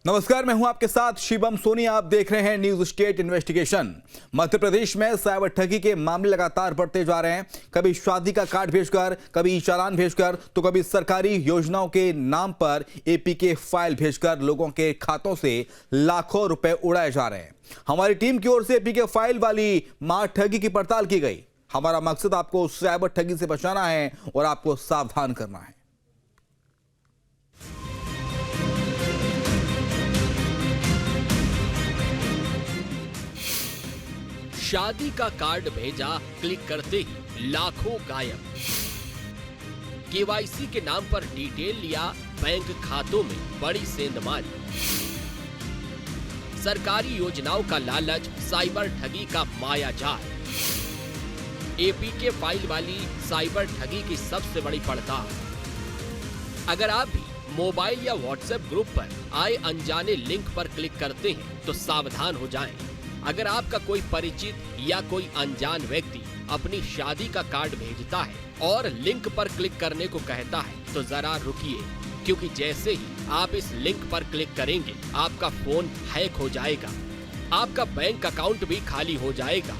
नमस्कार, मैं हूं आपके साथ शिवम सोनी। आप देख रहे हैं news state investigation. Madhya Pradesh में साइबर ठगी के मामले लगातार बढ़ते जा रहे हैं। कभी शादी का कार्ड भेजकर, कभी चालान भेजकर, तो कभी सरकारी योजनाओं के नाम पर एपीके फाइल भेजकर लोगों के खातों से लाखों रुपए उड़ाए जा रहे हैं। हमारी टीम की ओर से एपीके फाइल वाली मां ठगी की पड़ताल की गई। हमारा मकसद आपको साइबर ठगी से बचाना है और आपको सावधान करना है। शादी का कार्ड भेजा, क्लिक करते ही लाखों गायब। केवाईसी के नाम पर डिटेल लिया, बैंक खातों में बड़ी सेंधमारी। सरकारी योजनाओं का लालच, साइबर ठगी का मायाजाल। एपीके फाइल वाली साइबर ठगी की सबसे बड़ी पड़ताल। अगर आप भी मोबाइल या व्हाट्सएप ग्रुप पर आए अनजाने लिंक पर क्लिक करते हैं तो सावधान हो जाएं। अगर आपका कोई परिचित या कोई अनजान व्यक्ति अपनी शादी का कार्ड भेजता है और लिंक पर क्लिक करने को कहता है तो जरा रुकिए, क्योंकि जैसे ही आप इस लिंक पर क्लिक करेंगे आपका फोन हैक हो जाएगा, आपका बैंक अकाउंट भी खाली हो जाएगा।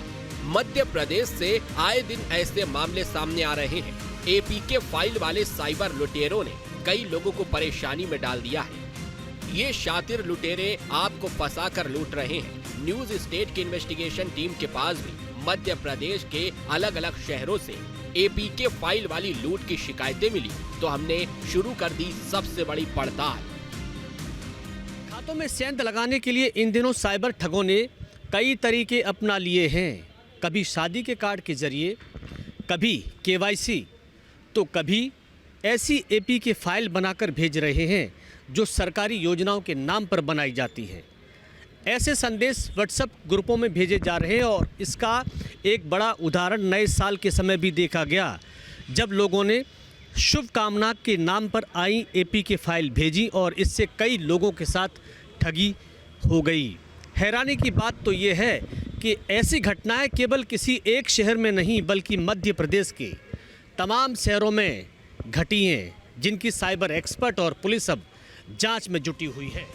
मध्य प्रदेश से आए दिन ऐसे मामले सामने आ रहे हैं। एपीके फाइल वाले साइबर लुटेरों ने कई लोगों को परेशानी में डाल दिया है। ये शातिर लुटेरे आपको फंसा कर लूट रहे हैं। न्यूज स्टेट की इन्वेस्टिगेशन टीम के पास भी मध्य प्रदेश के अलग अलग शहरों से एपीके फाइल वाली लूट की शिकायतें मिली, तो हमने शुरू कर दी सबसे बड़ी पड़ताल। खातों में सेंध लगाने के लिए इन दिनों साइबर ठगों ने कई तरीके अपना लिए हैं। कभी शादी के कार्ड के जरिए, कभी केवाईसी, तो कभी ऐसी एपीके फाइल बनाकर भेज रहे हैं जो सरकारी योजनाओं के नाम पर बनाई जाती है। ऐसे संदेश व्हाट्सएप ग्रुपों में भेजे जा रहे हैं और इसका एक बड़ा उदाहरण नए साल के समय भी देखा गया, जब लोगों ने शुभकामना के नाम पर आई एपीके फाइल भेजी और इससे कई लोगों के साथ ठगी हो गई। हैरानी की बात तो ये है कि ऐसी घटनाएं केवल किसी एक शहर में नहीं बल्कि मध्य प्रदेश के तमाम शहरों में घटी हैं, जिनकी साइबर एक्सपर्ट और पुलिस अब जांच में जुटी हुई है।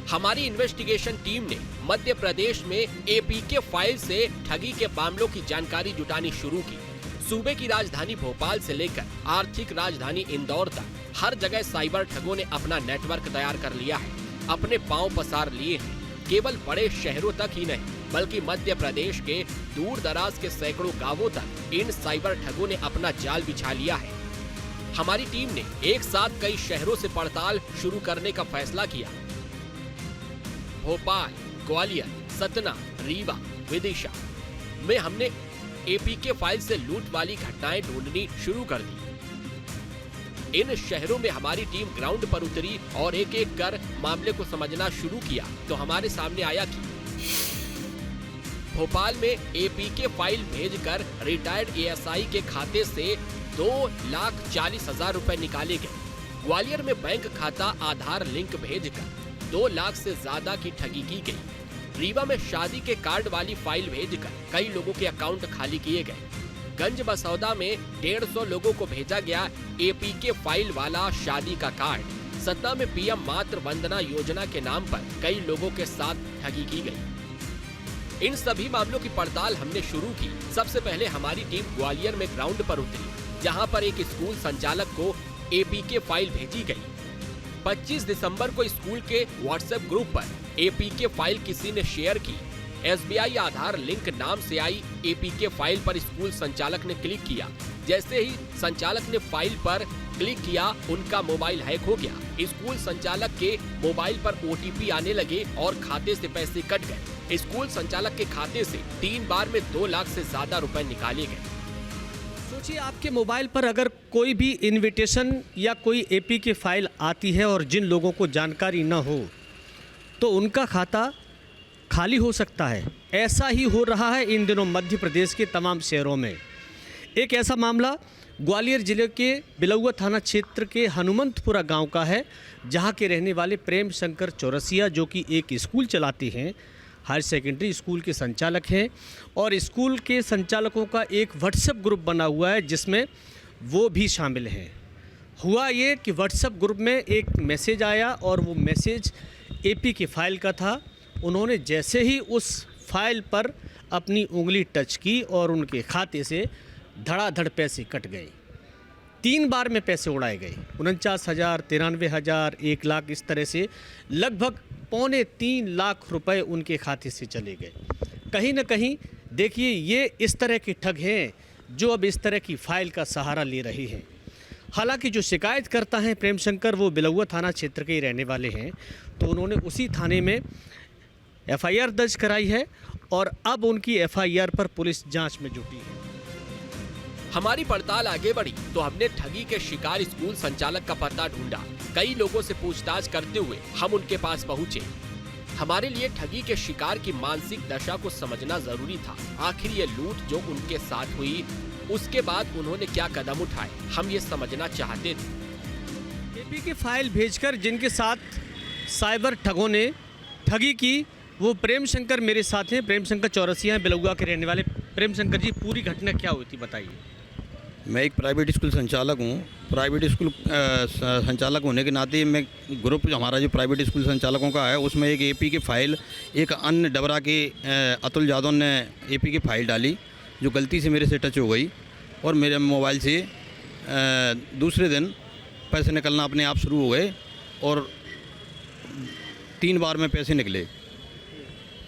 हमारी इन्वेस्टिगेशन टीम ने मध्य प्रदेश में एपीके फाइल से ठगी के मामलों की जानकारी जुटानी शुरू की। सूबे की राजधानी भोपाल से लेकर आर्थिक राजधानी इंदौर तक हर जगह साइबर ठगों ने अपना नेटवर्क तैयार कर लिया है, अपने पांव पसार लिए हैं। केवल बड़े शहरों तक ही नहीं बल्कि मध्य प्रदेश के दूर दराज के सैकड़ों गाँवों तक इन साइबर ठगों ने अपना जाल बिछा लिया है। हमारी टीम ने एक साथ कई शहरों से पड़ताल शुरू करने का फैसला किया। भोपाल, ग्वालियर, सतना, रीवा, विदिशा में हमने एपीके फाइल से लूट वाली घटनाएं ढूंढनी शुरू कर दी। इन शहरों में हमारी टीम ग्राउंड पर उतरी और एक एक कर मामले को समझना शुरू किया तो हमारे सामने आया कि भोपाल में एपीके फाइल भेजकर रिटायर्ड एएसआई के खाते से 2,40,000 रुपए निकाले गए। ग्वालियर में बैंक खाता आधार लिंक भेजकर 2 लाख से ज्यादा की ठगी की गई। रीवा में शादी के कार्ड वाली फाइल भेजकर कई लोगों के अकाउंट खाली किए गए। गंज बसौदा में 150 लोगों को भेजा गया एपीके फाइल वाला शादी का कार्ड। सतना में पीएम मातृ वंदना योजना के नाम पर कई लोगों के साथ ठगी की गई। इन सभी मामलों की पड़ताल हमने शुरू की। सबसे पहले हमारी टीम ग्वालियर में ग्राउंड पर उतरी, जहां पर एक स्कूल संचालक को एपीके फाइल भेजी गई। 25 दिसंबर को स्कूल के व्हाट्सएप ग्रुप पर एपीके फाइल किसी ने शेयर की। एसबीआई आधार लिंक नाम से आई एपीके फाइल पर स्कूल संचालक ने क्लिक किया। जैसे ही संचालक ने फाइल पर क्लिक किया, उनका मोबाइल हैक हो गया। स्कूल संचालक के मोबाइल पर ओटीपी आने लगे और खाते से पैसे कट गए। स्कूल संचालक के खाते से 3 बार में 2 लाख से ज्यादा रुपए निकाले गए। सोचिए, आपके मोबाइल पर अगर कोई भी इनविटेशन या कोई एपीके फाइल आती है और जिन लोगों को जानकारी न हो तो उनका खाता खाली हो सकता है। ऐसा ही हो रहा है इन दिनों मध्य प्रदेश के तमाम शहरों में। एक ऐसा मामला ग्वालियर जिले के बिलौआ थाना क्षेत्र के हनुमंतपुरा गांव का है, जहां के रहने वाले प्रेम शंकर चौरसिया, जो कि एक स्कूल चलाते हैं, हायर सेकेंडरी स्कूल के संचालक हैं, और स्कूल के संचालकों का एक व्हाट्सएप ग्रुप बना हुआ है जिसमें वो भी शामिल हैं। हुआ ये कि व्हाट्सएप ग्रुप में एक मैसेज आया और वो मैसेज एपी की फ़ाइल का था। उन्होंने जैसे ही उस फाइल पर अपनी उंगली टच की और उनके खाते से धड़ाधड़ पैसे कट गए। 3 बार में पैसे उड़ाए गए, 49,000, 93,000, 1 लाख, इस तरह से लगभग 2.25 लाख रुपए उनके खाते से चले गए। कहीं ना कहीं देखिए, ये इस तरह के ठग हैं जो अब इस तरह की फ़ाइल का सहारा ले रहे हैं। हालांकि जो शिकायत करता है प्रेम शंकर, वो बिलौआ थाना क्षेत्र के ही रहने वाले हैं, तो उन्होंने उसी थाने में एफआईआर दर्ज कराई है और अब उनकी एफआईआर पर पुलिस जांच में जुटी है। हमारी पड़ताल आगे बढ़ी तो हमने ठगी के शिकार स्कूल संचालक का पता ढूंढा। कई लोगों से पूछताछ करते हुए हम उनके पास पहुंचे। हमारे लिए ठगी के शिकार की मानसिक दशा को समझना जरूरी था। आखिर ये लूट जो उनके साथ हुई, उसके बाद उन्होंने क्या कदम उठाए, हम ये समझना चाहते थे। एपी की फाइल भेजकर जिनके साथ साइबर ठगों ने ठगी की, वो प्रेम शंकर मेरे साथ हैं। प्रेम शंकर चौरसिया बिलौआ के रहने वाले। प्रेम शंकर जी, पूरी घटना क्या हुई थी बताइए। मैं एक प्राइवेट स्कूल संचालक हूँ। प्राइवेट स्कूल संचालक होने के नाते मैं ग्रुप हमारा जो प्राइवेट स्कूल संचालकों का है, उसमें एक एपी की फ़ाइल, एक अन्य डबरा के अतुल यादव ने एपी की फ़ाइल डाली जो गलती से मेरे से टच हो गई और मेरे मोबाइल से दूसरे दिन पैसे निकलना अपने आप शुरू हो गए और 3 बार में पैसे निकले।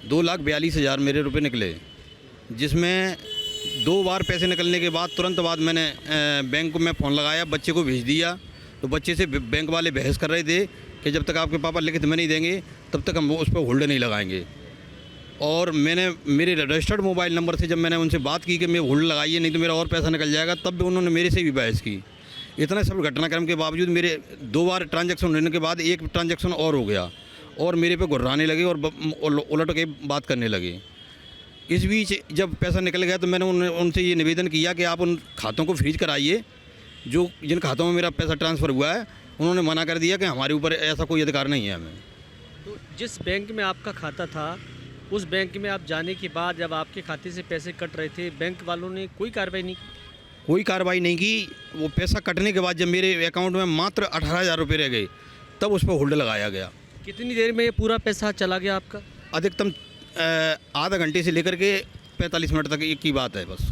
2,42,000 मेरे रुपए निकले, जिसमें 2 बार पैसे निकलने के बाद तुरंत बाद मैंने बैंक में फ़ोन लगाया, बच्चे को भेज दिया। तो बच्चे से बैंक वाले बहस कर रहे थे कि जब तक आपके पापा लिखित में नहीं देंगे तब तक हम उस पर होल्ड नहीं लगाएंगे। और मैंने मेरे रजिस्टर्ड मोबाइल नंबर से जब मैंने उनसे बात की कि मैं होल्ड लगाइए नहीं तो मेरा और पैसा निकल जाएगा, तब भी उन्होंने मेरे से भी बहस की। इतना सब घटनाक्रम के बावजूद मेरे 2 बार ट्रांजैक्शन होने के बाद एक ट्रांजैक्शन और हो गया और मेरे पे घुर्राने लगे और उलट के बात करने लगे। इस बीच जब पैसा निकल गया तो मैंने उनसे ये निवेदन किया कि आप उन खातों को फ्रीज कराइए जो जिन खातों में मेरा पैसा ट्रांसफ़र हुआ है। उन्होंने मना कर दिया कि हमारे ऊपर ऐसा कोई अधिकार नहीं है हमें। तो जिस बैंक में आपका खाता था, उस बैंक में आप जाने के बाद जब आपके खाते से पैसे कट रहे थे, बैंक वालों ने कोई कार्रवाई नहीं की? कोई कार्रवाई नहीं की। वो पैसा कटने के बाद जब मेरे अकाउंट में मात्र 18,000 रुपये रह गए, तब उस पर होल्ड लगाया गया। कितनी देर में ये पूरा पैसा चला गया आपका? अधिकतम आधा घंटे से लेकर के 45 मिनट तक की बात है बस।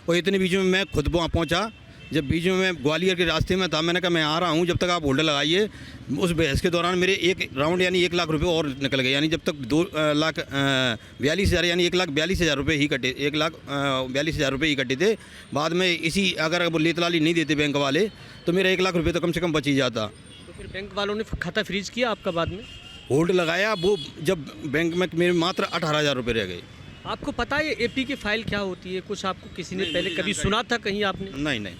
और इतने बीच में मैं खुद वहाँ पहुँचा। जब बीच में मैं ग्वालियर के रास्ते में था, मैंने कहा मैं आ रहा हूँ, जब तक आप होल्ड लगाइए। उस बहस के दौरान मेरे एक राउंड यानी 1 लाख रुपए और निकल गए, यानी जब तक 2,42,000 यानी 1,42,000 रुपये ही कटे, 1,42,000 रुपये ही कटे थे। बाद में इसी अगर वो लेतलाली नहीं देते बैंक वाले तो मेरा 1 लाख रुपये तो कम से कम बच ही जाता। तो फिर बैंक वालों ने खाता फ्रीज किया आपका बाद में? होल्ड लगाया, वो जब बैंक में मेरे मात्र 18,000 रुपये रह गए। आपको पता है एपी की फाइल क्या होती है? कुछ आपको किसी ने पहले कभी सुना था कहीं आपने? नहीं।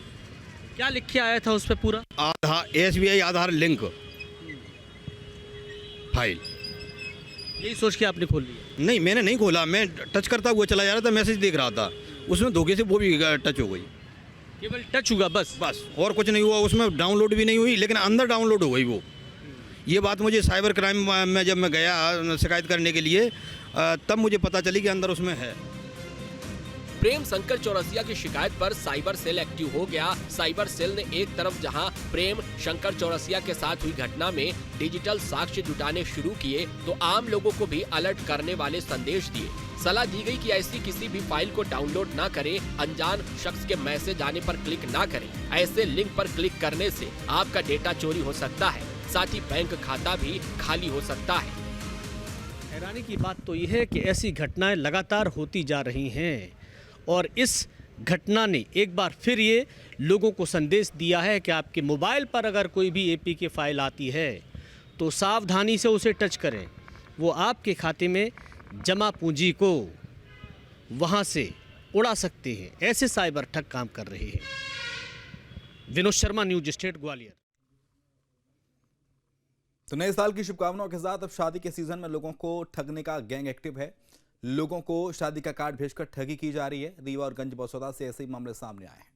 क्या लिख के आया था उस पर पूरा? आधार, SBI आधार लिंक फाइल। यही सोच के आपने खोल लिया? नहीं, मैंने नहीं खोला। मैं टच करता हुआ चला जा रहा था, मैसेज देख रहा था, उसमें धोखे से वो भी टच हो गई। केवल टच हुआ बस? और कुछ नहीं हुआ। उसमें डाउनलोड भी नहीं हुई, लेकिन अंदर डाउनलोड हो गई वो। ये बात मुझे साइबर क्राइम में जब मैं गया शिकायत करने के लिए, तब मुझे पता चली कि अंदर उसमें है। प्रेम शंकर चौरसिया की शिकायत पर साइबर सेल एक्टिव हो गया। साइबर सेल ने एक तरफ जहां प्रेम शंकर चौरसिया के साथ हुई घटना में डिजिटल साक्ष्य जुटाने शुरू किए, तो आम लोगों को भी अलर्ट करने वाले संदेश दिए। सलाह दी गई कि ऐसी किसी भी फाइल को डाउनलोड ना करें, अनजान शख्स के मैसेज आने पर क्लिक ना करें। ऐसे लिंक पर क्लिक करने से आपका डेटा चोरी हो सकता है, साथ ही बैंक खाता भी खाली हो सकता है। हैरानी की बात तो यह है कि ऐसी घटनाएं लगातार होती जा रही हैं और इस घटना ने एक बार फिर ये लोगों को संदेश दिया है कि आपके मोबाइल पर अगर कोई भी एपी की फाइल आती है तो सावधानी से उसे टच करें। वो आपके खाते में जमा पूंजी को वहाँ से उड़ा सकते हैं। ऐसे साइबर ठग काम कर रहे हैं। Vinod Sharma, news state, Gwalior. तो नए साल की शुभकामनाओं के साथ अब शादी के सीजन में लोगों को ठगने का गैंग एक्टिव है। लोगों को शादी का कार्ड भेजकर ठगी की जा रही है। रीवा और गंज बसौदा से ऐसे ही मामले सामने आए हैं।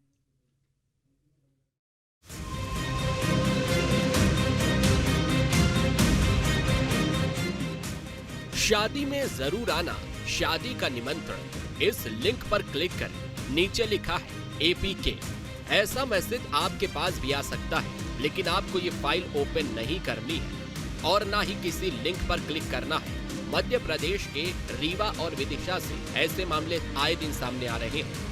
शादी में जरूर आना, शादी का निमंत्रण, इस लिंक पर क्लिक करें, नीचे लिखा है APK। ऐसा मैसेज आपके पास भी आ सकता है। लेकिन आपको ये फाइल ओपन नहीं करनी है और ना ही किसी लिंक पर क्लिक करना है। मध्य प्रदेश के रीवा और विदिशा से ऐसे मामले आए दिन सामने आ रहे हैं।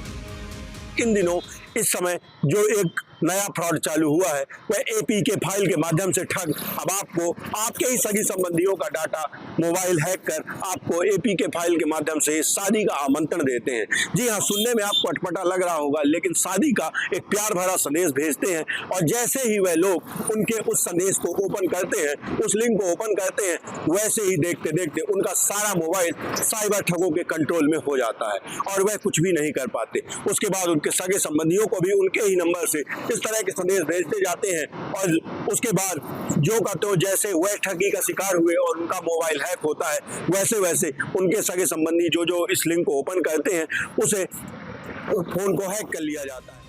इन दिनों इस समय जो एक नया फ्रॉड चालू हुआ है वह एपीके फाइल के माध्यम से ठग अब आपको आपके ही सगी संबंधियों का डाटा मोबाइल हैक कर आपको एपीके फाइल के माध्यम से शादी का आमंत्रण देते हैं। जी हाँ, सुनने में आपको अटपटा लग रहा होगा, लेकिन शादी का एक प्यार भरा संदेश भेजते हैं और जैसे ही वह लोग उनके उस संदेश को ओपन करते हैं, उस लिंक को ओपन करते हैं, वैसे ही देखते देखते उनका सारा मोबाइल साइबर ठगों के कंट्रोल में हो जाता है और वह कुछ भी नहीं कर पाते। उसके बाद उनके सगे संबंधियों को भी उनके ही नंबर से इस तरह के संदेश भेजते जाते हैं और उसके बाद जो का तो जैसे वह ठगी का शिकार हुए और उनका मोबाइल हैक होता है, वैसे वैसे उनके सगे संबंधी जो इस लिंक को ओपन करते हैं उसे फोन को हैक कर लिया जाता है।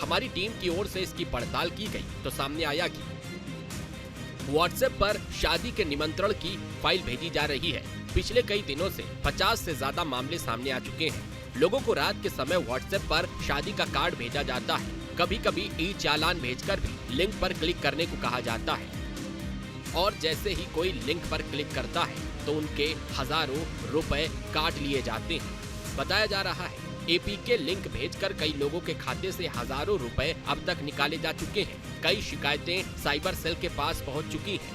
हमारी टीम की ओर से इसकी पड़ताल की गई तो सामने आया कि व्हाट्सएप पर शादी के निमंत्रण की फाइल भेजी जा रही है। पिछले कई दिनों से 50 से ज्यादा मामले सामने आ चुके हैं। लोगों को रात के समय व्हाट्सएप पर शादी का कार्ड भेजा जाता है। कभी कभी ई चालान भेजकर भी लिंक पर क्लिक करने को कहा जाता है और जैसे ही कोई लिंक पर क्लिक करता है तो उनके हजारों रुपए काट लिए जाते हैं। बताया जा रहा है एपीके लिंक भेजकर कई लोगों के खाते से हजारों रुपए अब तक निकाले जा चुके हैं। कई शिकायतें साइबर सेल के पास पहुंच चुकी हैं।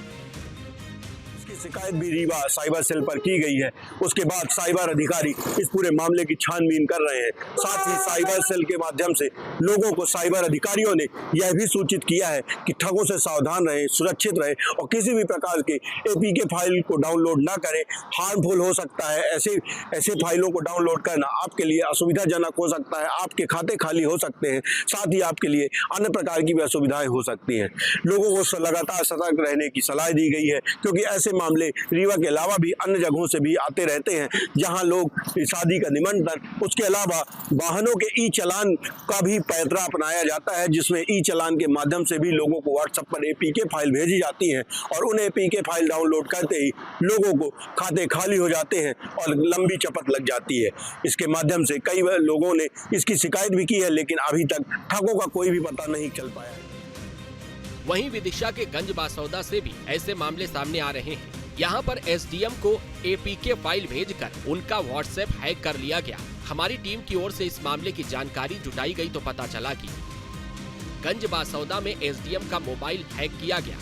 इसकी शिकायत भी रीवा साइबर सेल पर की गई है। उसके बाद साइबर अधिकारी इस पूरे मामले की छानबीन कर रहे हैं। साथ ही साइबर सेल के माध्यम से लोगों को साइबर अधिकारियों ने यह भी सूचित किया है कि ठगों से सावधान रहें, सुरक्षित रहें और किसी भी प्रकार के एपीके फाइल को डाउनलोड ना करें। हार्मफुल हो सकता है। ऐसे फाइलों को डाउनलोड करना आपके लिए असुविधाजनक हो सकता है। आपके खाते खाली हो सकते हैं, साथ ही आपके लिए अन्य प्रकार की भी असुविधाएं हो सकती हैं। लोगों को लगातार सतर्क रहने की सलाह दी गई है, क्योंकि ऐसे मामले रीवा के अलावा भी अन्य जगहों से भी आते रहते हैं, जहां लोग शादी का निमंत्रण, उसके अलावा वाहनों के ई चालान का भी पैतरा अपनाया जाता है, जिसमें ई चालान के माध्यम से भी लोगों को व्हाट्सएप पर एपीके फाइल भेजी जाती है और उन एपीके फाइल डाउनलोड करते ही लोगों को खाते खाली हो जाते हैं और लंबी चपत लग जाती है। इसके माध्यम से कई लोगों ने इसकी शिकायत भी की है, लेकिन अभी तक ठगों का कोई भी पता नहीं चल पाया है। वहीं विदिशा के गंज बासौदा से भी ऐसे मामले सामने आ रहे हैं। यहाँ पर एसडीएम को एपीके फाइल भेजकर उनका व्हाट्सएप हैक कर लिया गया। हमारी टीम की ओर से इस मामले की जानकारी जुटाई गई तो पता चला कि गंज बासौदा में एसडीएम का मोबाइल हैक किया गया।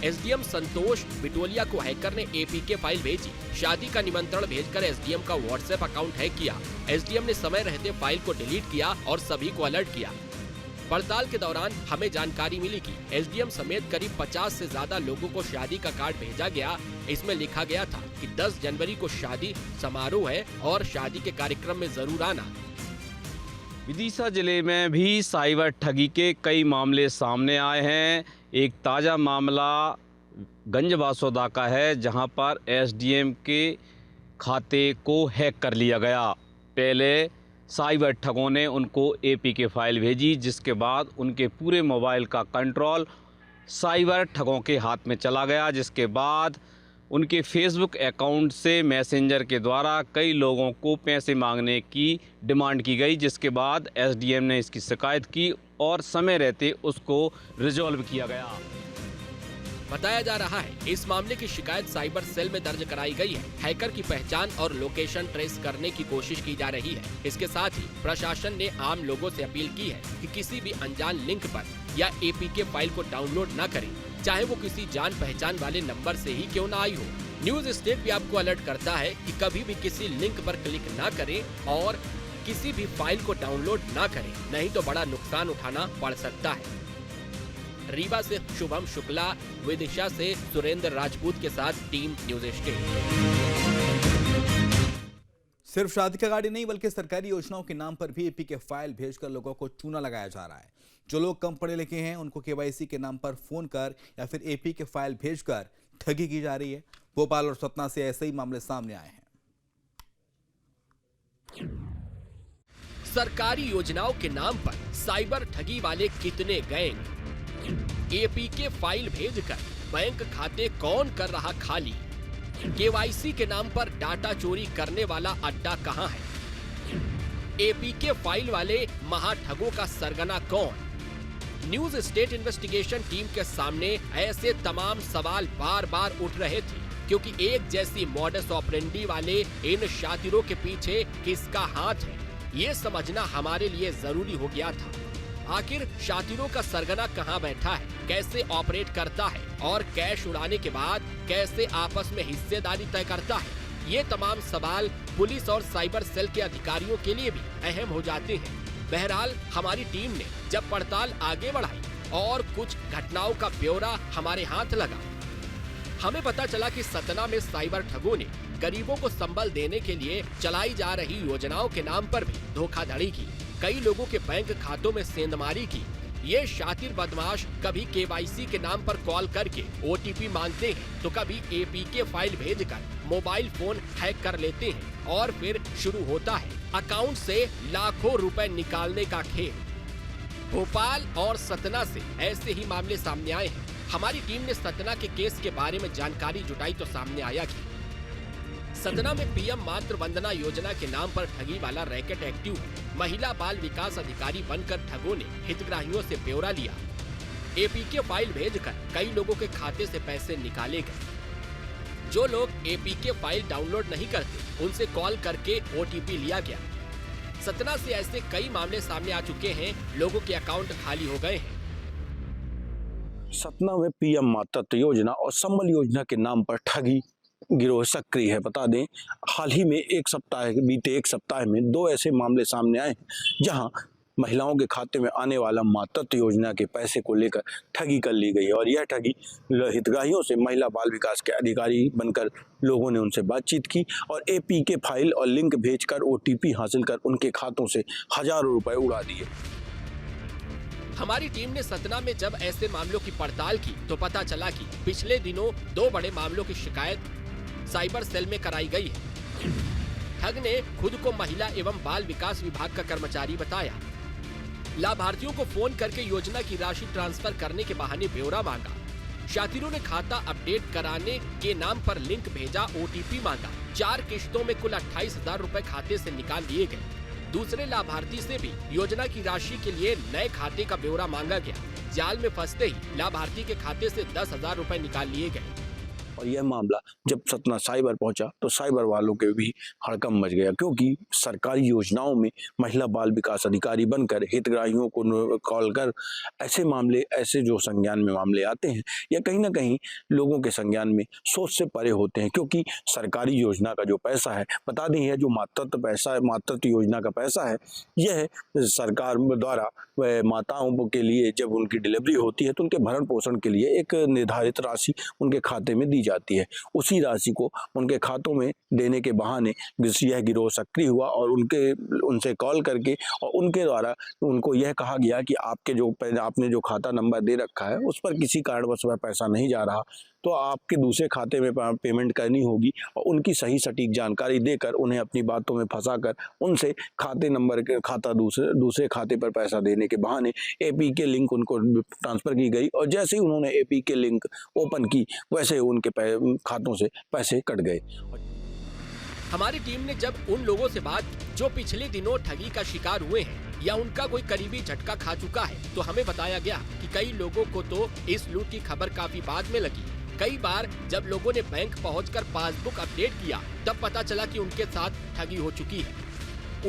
एसडीएम संतोष बिटोलिया को हैकर ने एपीके फाइल भेजी। शादी का निमंत्रण भेजकर एसडीएम का व्हाट्सएप अकाउंट हैक किया। एसडीएम ने समय रहते फाइल को डिलीट किया और सभी को अलर्ट किया। पड़ताल के दौरान हमें जानकारी मिली कि एसडीएम समेत करीब 50 से ज्यादा लोगों को शादी का कार्ड भेजा गया। इसमें लिखा गया था कि 10 जनवरी को शादी समारोह है और शादी के कार्यक्रम में जरूर आना। विदिशा जिले में भी साइबर ठगी के कई मामले सामने आए हैं। एक ताज़ा मामला गंज बासौदा का है, जहां पर एसडीएम के खाते को हैक कर लिया गया। पहले साइबर ठगों ने उनको एपीके फाइल भेजी, जिसके बाद उनके पूरे मोबाइल का कंट्रोल साइबर ठगों के हाथ में चला गया, जिसके बाद उनके फेसबुक अकाउंट से मैसेंजर के द्वारा कई लोगों को पैसे मांगने की डिमांड की गई, जिसके बाद एसडीएम ने इसकी शिकायत की और समय रहते उसको रिजॉल्व किया गया। बताया जा रहा है इस मामले की शिकायत साइबर सेल में दर्ज कराई गई है। हैकर की पहचान और लोकेशन ट्रेस करने की कोशिश की जा रही है। इसके साथ ही प्रशासन ने आम लोगों से अपील की है कि किसी भी अनजान लिंक पर या एपीके फाइल को डाउनलोड न करें, चाहे वो किसी जान पहचान वाले नंबर से ही क्यों न आई हो। न्यूज स्टेट भी आपको अलर्ट करता है कि कभी भी किसी लिंक पर क्लिक न करें और किसी भी फाइल को डाउनलोड न करें, नहीं तो बड़ा नुकसान उठाना पड़ सकता है। रीवा से शुभम शुक्ला, विदिशा से सुरेंद्र राजपूत के साथ टीम न्यूज स्टेट। सिर्फ शादी का कार्ड ही नहीं, बल्कि सरकारी योजनाओं के नाम पर भी एपीके फाइल भेजकर लोगों को चूना लगाया जा रहा है। जो लोग कम पढ़े लिखे हैं उनको केवाईसी के नाम पर फोन कर या फिर एपीके फाइल भेजकर ठगी की जा रही है। भोपाल और सतना से ऐसे ही मामले सामने आए हैं। सरकारी योजनाओं के नाम पर साइबर ठगी वाले कितने गैंग, एपीके फाइल भेजकर बैंक खाते कौन कर रहा खाली, केवाईसी के नाम पर डाटा चोरी करने वाला अड्डा कहां है, एपीके फाइल वाले महाठगों का सरगना कौन, न्यूज स्टेट इन्वेस्टिगेशन टीम के सामने ऐसे तमाम सवाल बार बार उठ रहे थे, क्योंकि एक जैसी मॉडस ऑपरेंडी वाले इन शातिरों के पीछे किसका हाथ है, ये समझना हमारे लिए जरूरी हो गया था। आखिर शातिरों का सरगना कहाँ बैठा है, कैसे ऑपरेट करता है और कैश उड़ाने के बाद कैसे आपस में हिस्सेदारी तय करता है, ये तमाम सवाल पुलिस और साइबर सेल के अधिकारियों के लिए भी अहम हो जाते हैं। बहरहाल हमारी टीम ने जब पड़ताल आगे बढ़ाई और कुछ घटनाओं का ब्यौरा हमारे हाथ लगा, हमें पता चला कि सतना में साइबर ठगों ने गरीबों को संबल देने के लिए चलाई जा रही योजनाओं के नाम पर भी धोखाधड़ी की, कई लोगों के बैंक खातों में सेंधमारी की। ये शातिर बदमाश कभी केवाईसी के नाम पर कॉल करके ओटीपी मांगते हैं, तो कभी एपीके फाइल भेजकर मोबाइल फोन हैक कर लेते हैं और फिर शुरू होता है अकाउंट से लाखों रुपए निकालने का खेल। भोपाल और सतना से ऐसे ही मामले सामने आए हैं। हमारी टीम ने सतना के केस के बारे में जानकारी जुटाई तो सामने आया कि सतना में पीएम मातृ वंदना योजना के नाम पर ठगी वाला रैकेट एक्टिव है। महिला बाल विकास अधिकारी बनकर ठगों ने हितग्राहियों से ब्यौरा लिया, एपीके फाइल भेजकर कई लोगों के खाते से पैसे निकाले गए। जो लोग एपीके फाइल डाउनलोड नहीं करते, उनसे कॉल करके ओटीपी लिया गया। सतना से ऐसे कई मामले सामने आ चुके हैं, लोगों के अकाउंट खाली हो गए हैं। सतना में पीएम मातृत्व योजना और संबल योजना के नाम पर ठगी गिरोह सक्रिय है। बता दें, हाल ही में बीते एक सप्ताह में 2 ऐसे मामले सामने आए हैं जहां महिलाओं के खाते में आने वाला मातृत्व योजना के पैसे को लेकर ठगी कर ली गई और यह ठगी हितग्राहियों से महिला बाल विकास के अधिकारी बनकर लोगों ने उनसे बातचीत की और एपीके फाइल और लिंक भेजकर ओटीपी हासिल कर उनके खातों से हजारों रुपए उड़ा दिए। हमारी टीम ने सतना में जब ऐसे मामलों की पड़ताल की तो पता चला कि पिछले दिनों 2 बड़े मामलों की शिकायत साइबर सेल में कराई गई है। ठग ने खुद को महिला एवं बाल विकास विभाग का कर्मचारी बताया, लाभार्थियों को फोन करके योजना की राशि ट्रांसफर करने के बहाने ब्यौरा मांगा। शातिरों ने खाता अपडेट कराने के नाम पर लिंक भेजा, ओटीपी मांगा। 4 किश्तों में कुल 28,000 रुपए खाते से निकाल लिए गए। दूसरे लाभार्थी से भी योजना की राशि के लिए नए खाते का ब्यौरा मांगा गया। जाल में फंसते ही लाभार्थी के खाते से 10,000 रुपए निकाल लिए गए। और यह मामला जब सतना साइबर पहुंचा तो साइबर वालों के भी हड़कंप मच गया, क्योंकि सरकारी योजनाओं में महिला बाल विकास अधिकारी बनकर हितग्राहियों को कॉल कर ऐसे जो संज्ञान में मामले आते हैं या कहीं ना कहीं लोगों के संज्ञान में सोच से परे होते हैं, क्योंकि सरकारी योजना का जो पैसा है, बता दें यह जो मातृत्व योजना का पैसा है, यह सरकार द्वारा माताओं के लिए जब उनकी डिलीवरी होती है तो उनके भरण पोषण के लिए एक निर्धारित राशि उनके खाते में दी जाती है। उसी राशि को उनके खातों में देने के बहाने यह गिरोह सक्रिय हुआ और उनसे कॉल करके और उनके द्वारा उनको यह कहा गया कि आपने जो खाता नंबर दे रखा है उस पर किसी कारणवश वह पैसा नहीं जा रहा, तो आपके दूसरे खाते में पेमेंट करनी होगी और उनकी सही सटीक जानकारी देकर उन्हें अपनी बातों में फंसाकर उनसे दूसरे खाते पर पैसा देने के बहाने एपीके लिंक उनको ट्रांसफर की गई और जैसे ही उन्होंने एपीके लिंक ओपन की वैसे उनके खातों से पैसे कट गए। हमारी टीम ने जब उन लोगों से बात जो पिछले दिनों ठगी का शिकार हुए हैं या उनका कोई करीबी झटका खा चुका है, तो हमें बताया गया कि कई लोगों को तो इस लूट की खबर काफी बाद में लगी। कई बार जब लोगों ने बैंक पहुंचकर पासबुक अपडेट किया तब पता चला कि उनके साथ ठगी हो चुकी है।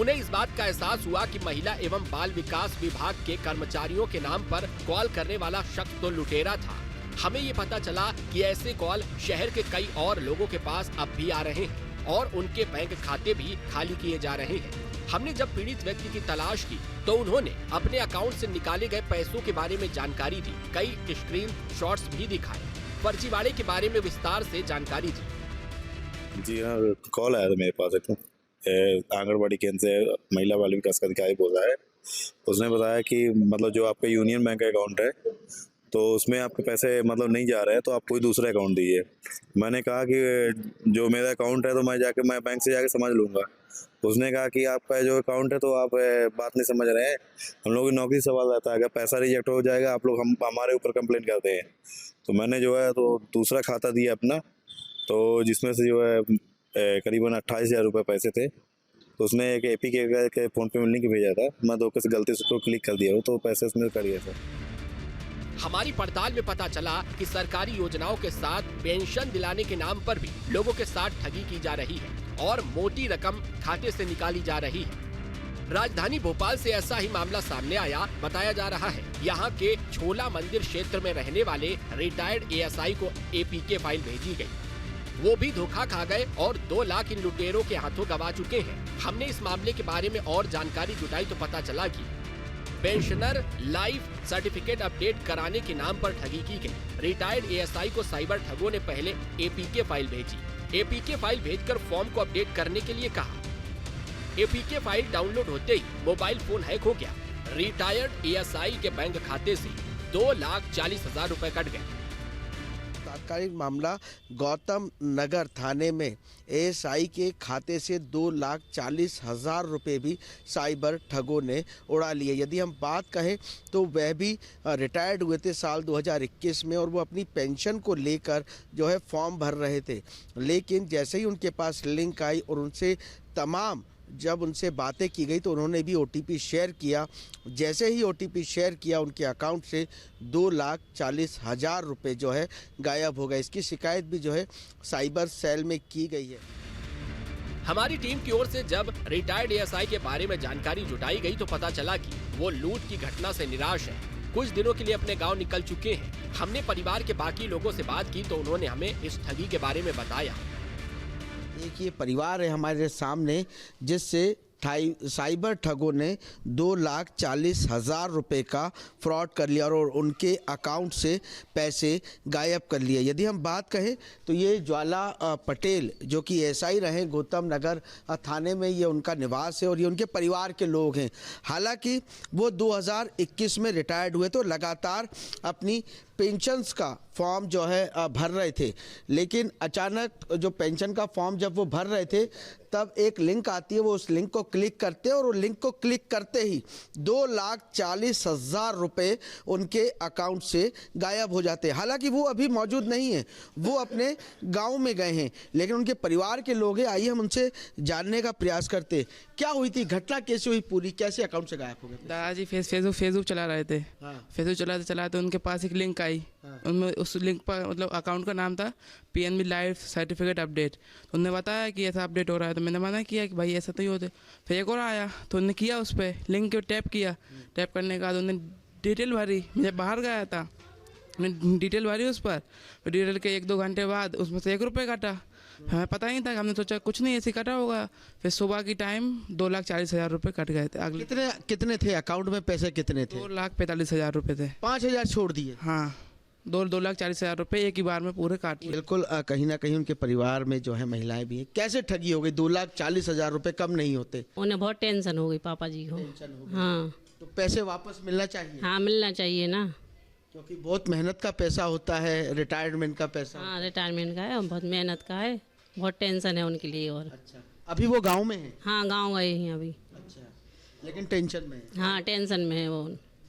उन्हें इस बात का एहसास हुआ कि महिला एवं बाल विकास विभाग के कर्मचारियों के नाम पर कॉल करने वाला शख्स तो लुटेरा था। हमें ये पता चला कि ऐसे कॉल शहर के कई और लोगों के पास अब भी आ रहे हैं और उनके बैंक खाते भी खाली किए जा रहे हैं। हमने जब पीड़ित व्यक्ति की तलाश की तो उन्होंने अपने अकाउंट से निकाले गए पैसों के बारे में जानकारी दी, कई स्क्रीन शॉट्स भी दिखाए, फर्जीवाड़े के बारे में विस्तार से जानकारी दी। जी हाँ, कॉल आया था मेरे पास एक आंगनबाड़ी केंद्र से महिला बाल विकास का अधिकारी बोल रहा है। उसने बताया कि मतलब जो आपका यूनियन बैंक अकाउंट है तो उसमें आपके पैसे मतलब नहीं जा रहे हैं, तो आप कोई दूसरा अकाउंट दीजिए। मैंने कहा कि जो मेरा अकाउंट है तो मैं बैंक से जाके समझ लूँगा। उसने कहा कि आपका जो अकाउंट है तो आप बात नहीं समझ रहे हैं, हम लोग की नौकरी सवाल रहता है, अगर पैसा रिजेक्ट हो जाएगा आप लोग हमारे ऊपर कंप्लेंट करते हैं। तो मैंने जो है तो दूसरा खाता दिया अपना, तो जिसमें से जो है करीबन 28,000 रुपये पैसे थे। तो उसने एक एपीके के फ़ोन पे में लिंक भेजा था, मैं धोखे से गलती से उसको क्लिक कर दिया हो तो पैसे उसमें कट गए थे। हमारी पड़ताल में पता चला कि सरकारी योजनाओं के साथ पेंशन दिलाने के नाम पर भी लोगों के साथ ठगी की जा रही है और मोटी रकम खाते से निकाली जा रही है। राजधानी भोपाल से ऐसा ही मामला सामने आया। बताया जा रहा है यहाँ के छोला मंदिर क्षेत्र में रहने वाले रिटायर्ड एएसआई को एपीके फाइल भेजी गई। वो भी धोखा खा गए और 2 लाख इन लुटेरों के हाथों गंवा चुके हैं। हमने इस मामले के बारे में और जानकारी जुटाई तो पता चला कि पेंशनर लाइफ सर्टिफिकेट अपडेट कराने के नाम पर ठगी की गई। रिटायर्ड एएसआई को साइबर ठगों ने पहले एपीके फाइल भेजी। एपीके फाइल भेजकर फॉर्म को अपडेट करने के लिए कहा। एपीके फाइल डाउनलोड होते ही मोबाइल फोन हैक हो गया। रिटायर्ड एएसआई के बैंक खाते से 2,40,000 रुपए कट गए। तात्कालिक मामला गौतम नगर थाने में एएसआई के खाते से 2,40,000 रुपए भी साइबर ठगों ने उड़ा लिए। यदि हम बात कहें तो वह भी रिटायर्ड हुए थे साल 2021 में और वो अपनी पेंशन को लेकर जो है फॉर्म भर रहे थे, लेकिन जैसे ही उनके पास लिंक आई और उनसे जब उनसे बातें की गई तो उन्होंने भी ओटीपी शेयर किया। जैसे ही ओटीपी शेयर किया उनके अकाउंट से 2,40,000 रुपये जो है गायब हो गए। इसकी शिकायत भी जो है साइबर सेल में की गई है। हमारी टीम की ओर से जब रिटायर्ड एएसआई के बारे में जानकारी जुटाई गई तो पता चला कि वो लूट की घटना से निराश है। कुछ दिनों के लिए अपने गांव निकल चुके हैं। हमने परिवार के बाकी लोगों से बात की तो उन्होंने हमें इस ठगी के बारे में बताया। एक ये परिवार है हमारे सामने जिससे साइबर ठगों ने 2,40,000 रुपये का फ्रॉड कर लिया और उनके अकाउंट से पैसे गायब कर लिए। यदि हम बात कहें तो ये ज्वाला पटेल जो कि एएसआई रहे गौतम नगर थाने में, ये उनका निवास है और ये उनके परिवार के लोग हैं। हालांकि वो 2021 में रिटायर्ड हुए तो लगातार अपनी पेंशन्स का फॉर्म जो है भर रहे थे, लेकिन अचानक जो पेंशन का फॉर्म जब वो भर रहे थे तब एक लिंक आती है, वो उस लिंक को क्लिक करते हैं और वो लिंक को क्लिक करते ही 2,40,000 रुपये उनके अकाउंट से गायब हो जाते हैं। हालांकि वो अभी मौजूद नहीं है, वो अपने गांव में गए हैं, लेकिन उनके परिवार के लोग हैं। आइए हम उनसे जानने का प्रयास करते हैं क्या हुई थी, घटना कैसे हुई पूरी, कैसे अकाउंट से गायब हो गए। दादाजी फेसबुक चला रहे थे। फेसबुक चलाते उनके पास एक लिंक आई। उनमें उस लिंक पर मतलब अकाउंट का नाम था पीएनबी लाइफ सर्टिफिकेट अपडेट। तो उन्होंने बताया कि ऐसा अपडेट हो रहा है, तो मैंने मना किया कि भाई ऐसा तो ही होते। फिर एक और आया तो उन्होंने किया, उस पर लिंक को टैप किया। टैप करने के बाद उन्होंने डिटेल भरी। मैं बाहर गया था, मैंने डिटेल भरी उस पर। फिर डिटेल के 1-2 घंटे बाद उसमें से 1 रुपये काटा। हमें पता ही नहीं था, हमने सोचा कुछ नहीं ऐसे कटा होगा। फिर सुबह की टाइम 2,40,000 रुपये कट गए थे। अगले कितने थे अकाउंट में, पैसे कितने थे? 2,45,000 रुपये थे। 5,000 छोड़ दिए। हाँ, 2,40,000 रुपये एक ही बार में पूरे काट लिए। बिल्कुल, कहीं ना कहीं उनके परिवार में जो है महिलाएं भी हैं। कैसे ठगी हो गई? 2,40,000 रुपये कम नहीं होते। उन्हें बहुत टेंशन हो गई पापा जी को। हाँ, तो पैसे वापस मिलना चाहिए। हाँ मिलना चाहिए ना, क्योंकि बहुत मेहनत का पैसा होता है, रिटायरमेंट का पैसा। हाँ रिटायरमेंट का है और बहुत मेहनत का है, बहुत टेंशन है उनके लिए। और अच्छा, अभी वो गाँव में है? हाँ गाँव गए हैं अभी। अच्छा, लेकिन टेंशन में है। हाँ टेंशन में है वो।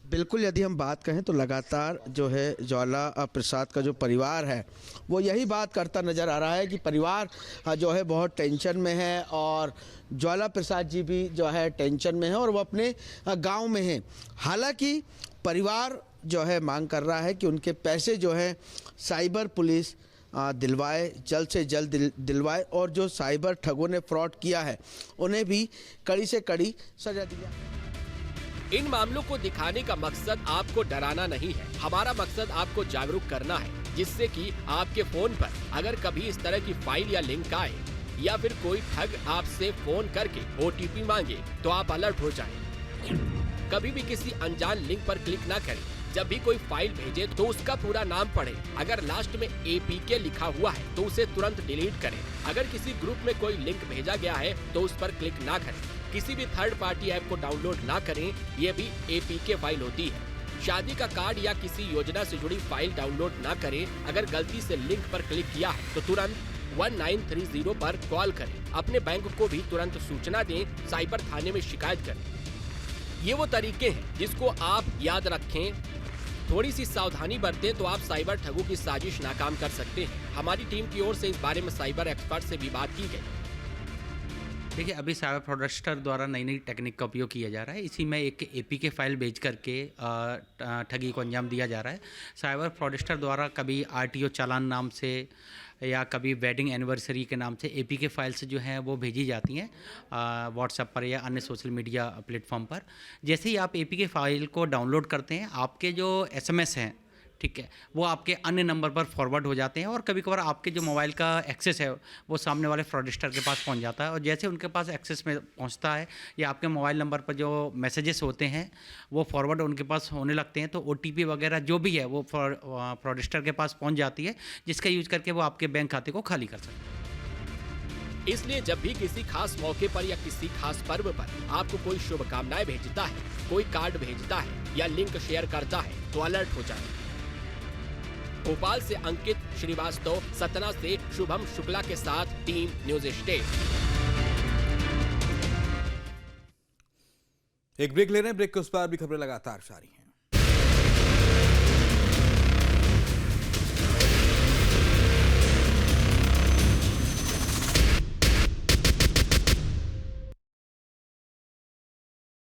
बिल्कुल, यदि हम बात कहें तो लगातार जो है ज्वाला प्रसाद का जो परिवार है वो यही बात करता नज़र आ रहा है कि परिवार जो है बहुत टेंशन में है और ज्वाला प्रसाद जी भी जो है टेंशन में है और वो अपने गांव में हैं। हालांकि परिवार जो है मांग कर रहा है कि उनके पैसे जो है साइबर पुलिस दिलवाए, जल्द से जल्द दिलवाए और जो साइबर ठगों ने फ्रॉड किया है उन्हें भी कड़ी से कड़ी सजा दी जाए। इन मामलों को दिखाने का मकसद आपको डराना नहीं है, हमारा मकसद आपको जागरूक करना है, जिससे कि आपके फोन पर अगर कभी इस तरह की फाइल या लिंक आए या फिर कोई ठग आपसे फोन करके ओटीपी मांगे तो आप अलर्ट हो जाएं। कभी भी किसी अनजान लिंक पर क्लिक ना करें। जब भी कोई फाइल भेजे तो उसका पूरा नाम पढ़ें। अगर लास्ट में एपीके लिखा हुआ है तो उसे तुरंत डिलीट करें। अगर किसी ग्रुप में कोई लिंक भेजा गया है तो उस पर क्लिक ना करें। किसी भी थर्ड पार्टी ऐप को डाउनलोड ना करें, ये भी एपीके फाइल होती है। शादी का कार्ड या किसी योजना से जुड़ी फाइल डाउनलोड ना करें। अगर गलती से लिंक पर क्लिक किया है तो तुरंत 1930 पर कॉल करें। अपने बैंक को भी तुरंत सूचना दें, साइबर थाने में शिकायत करें। ये वो तरीके हैं जिसको आप याद रखें। थोड़ी सी सावधानी बरतें तो आप साइबर ठगों की साजिश नाकाम कर सकते हैं। हमारी टीम की ओर से इस बारे में साइबर एक्सपर्ट से भी बात की गई। देखिए, अभी साइबर फ्रॉडस्टर द्वारा नई नई टेक्निक का उपयोग किया जा रहा है। इसी में एक एपीके फाइल भेज करके ठगी को अंजाम दिया जा रहा है। साइबर फ्रॉडस्टर द्वारा कभी आरटीओ चालान नाम से या कभी वेडिंग एनिवर्सरी के नाम से एपीके फाइल्स जो हैं वो भेजी जाती हैं व्हाट्सएप पर या अन्य सोशल मीडिया प्लेटफॉर्म पर। जैसे ही आप एपीके फाइल को डाउनलोड करते हैं, आपके जो एसएमएस हैं, ठीक है, वो आपके अन्य नंबर पर फॉरवर्ड हो जाते हैं और कभी कभार आपके जो मोबाइल का एक्सेस है वो सामने वाले फ्रॉडस्टर के पास पहुंच जाता है। और जैसे उनके पास एक्सेस में पहुंचता है या आपके मोबाइल नंबर पर जो मैसेजेस होते हैं वो फॉरवर्ड उनके पास होने लगते हैं, तो ओटीपी वगैरह जो भी है वो फ्रॉडस्टर के पास पहुंच जाती है, जिसका यूज करके वो आपके बैंक खाते को खाली कर सकते हैं। इसलिए जब भी किसी खास मौके पर या किसी खास पर्व पर आपको कोई शुभकामनाएं भेजता है, कोई कार्ड भेजता है या लिंक शेयर करता है तो अलर्ट हो जाए। भोपाल से अंकित श्रीवास्तव, सतना से शुभम शुक्ला के साथ टीम न्यूज स्टेट। एक ब्रेक ले रहे हैं, ब्रेक के उस पर भी खबरें लगातार जारी हैं।